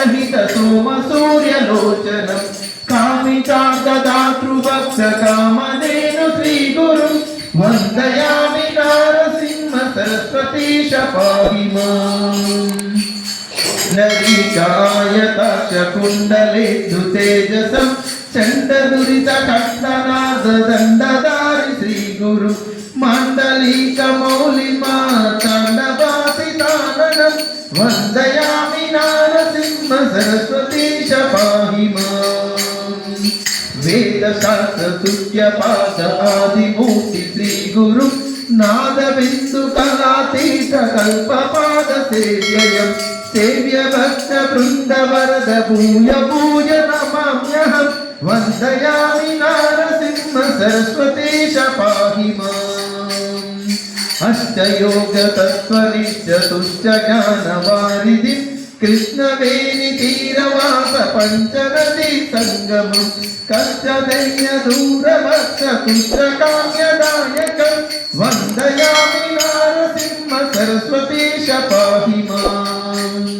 मोहरहित सोम सूर्यलोचनं कामितार्ददातृभक्तकामधेनु श्रीगुरुं वन्दयामि नारसिंह सरस्वतीश पाहि माम्। नलिकायताक्षकुण्डलेन्दु तेजसं चण्डदुरितकट्टनाददण्डधारि श्रीगुरु माण्डलिकमौलिमाताण्डवासिताननं वन्दयामि नारसिंह सरस्वतीश पाहि माम्। वेदशास्त्रस्तुत्यपाद आदिमूर्ति श्रीगुरु नादबिन्दुकलातीत कल्पपाद सेव्ययम् सेव्य भक्त वृंद वरद भूय भूय नमाम्यहं वन्दयामि नारसिंह सरस्वतीश पाहि माम्। अष्टयोग तत्त्वनिश्च तुष्ट ज्ञानवारिधिं कृष्णवेणीतीरवास पञ्चनदी संगमं कष्टदैन्य दूरभक्त पुत्रकाम्यदायकं वन्दयामि नारसिंह सरस्वतीश पाहि माम्।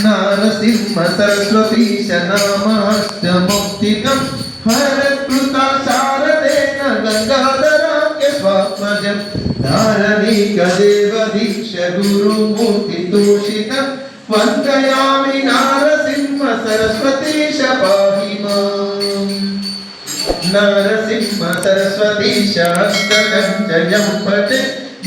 नारसिंह सरस्वतीश नामाष्टमुक्तिकं हरकृता शारदेन गङ्गाधराख्य स्वात्मजं धारणिकदेवदीक्ष गुरुमूर्तितोषितं वन्दयामि नारसिंह सरस्वतीश पाहि माम्। नारसिंह सरस्वतीश अष्टकं च यं पठे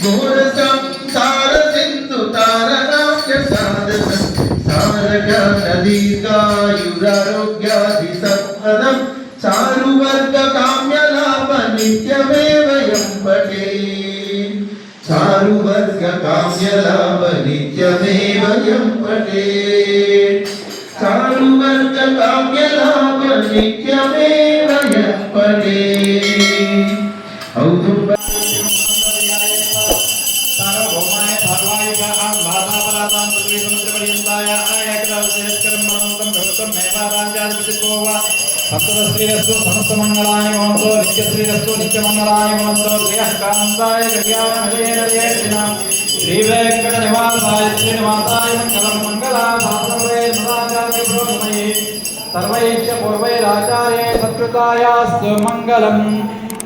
घोरसंसार सिन्धु तारणाख्य साधकं सारगानदीर्घायुरारोग्यादिसम्पदं चारुवर्गकाम्यलाभ नित्यमेव यं पठे चारुवर्गकाम्यलाभ नित्यमेव यं पठे चारुवर्गकाम्यलाभ नित्यमेव यं पठे। सप्तश्रीरस्तु समस्तमंगलानि भवन्तु नित्यश्रीरस्तु नित्यमंगलानि भवन्तु श्रीहस्तान्ताय कल्याणनिलयेन श्रीवेङ्कटनिवासाय श्रीनिवासाय मङ्गलं मङ्गलाशासनवे सदाचार्यपुरोगमये सर्वैश्च पूर्वैराचार्ये सत्कृतायास्तु मङ्गलम्।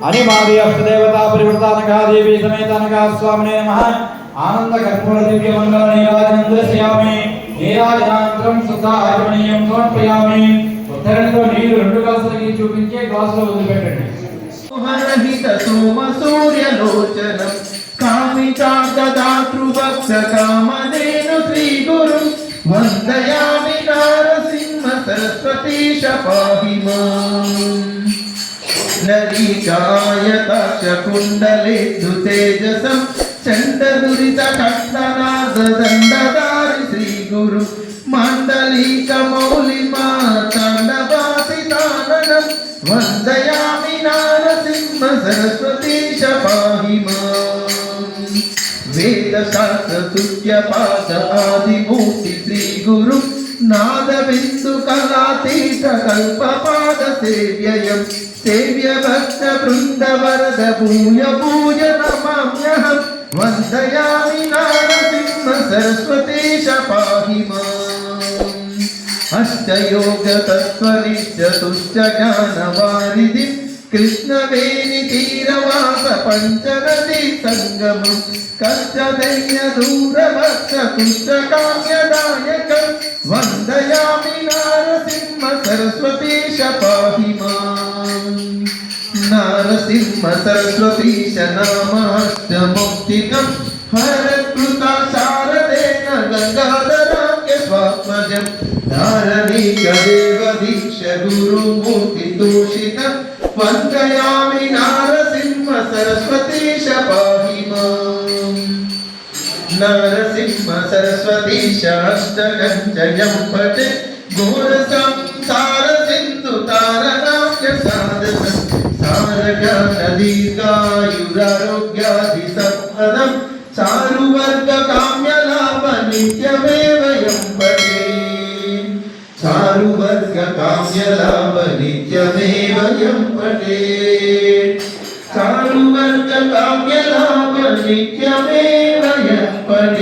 अनिमादि अष्टदेवता परिवृतानका देवी समेतानका स्वामिने नमः। आनंद कर्पूर दिव्य मंगल नीराजनं दर्शयामि। नीराजनानन्तरं शुद्ध आचमनीयं समर्पयामि। ఉత్తరంలో నీరు రెండు గ్లాసులకి చూపించే గ్లాసులో వదిలిపెట్టండి। मोहरहित सोम सूर्यलोचनं कामितार्ददातृभक्तकामधेनु श्रीगुरुं वन्दयामि नारसिंह सरस्वतीश पाहि माम्। नलिकायताक्षकुण्डलेन्दु तेजसं चण्डदुरितकट्टनाददण्डधारि श्रीगुरु माण्डलिकमौलिमाताण्डवासिताननं वन्दयामि नारसिंह सरस्वतीश पाहि माम्। वेदशास्त्रस्तुत्यपाद आदिमूर्ति श्रीगुरु नादबिन्दुकलातीत कल्पपाद सेव्ययं सेव्य भक्त वृंद वरद भूय भूय नमाम्यहं वन्दयामि नारसिंह सरस्वतीश पाहि माम्। अष्टयोग तत्त्वनिश्च तुष्ट ज्ञानवारिधिं कृष्णवेणीतीरवास पञ्चनदी संगमं कष्टदैन्य दूरभक्त पुत्रकाम्यदायकं वन्दयामि नारसिंह सरस्वतीश पाहि माम्। नारसिंह सरस्वतीश नामाष्टमुक्तिकं हरकृता शारदेन गङ्गाधराख्य स्वात्मजं धारणिकदेवदीक्ष गुरुमूर्तितोषितं वन्दयामि नारसिंह सरस्वतीश पाहि माम्। नारसिंह सरस्वतीश अष्टकं च यं पठे घोरसंसार सिन्धु तारणाख्य साधकं सारगानदीर्घायुरारोग्यादिसम्पदं चारुवर्गकाम्यलाभ नित्यमेव यं पठे चारुवर्गकाम्यलाभ नित्यमेव यं पठे चारुवर्गकाम्यलाभ नित्यमेव यं पठे।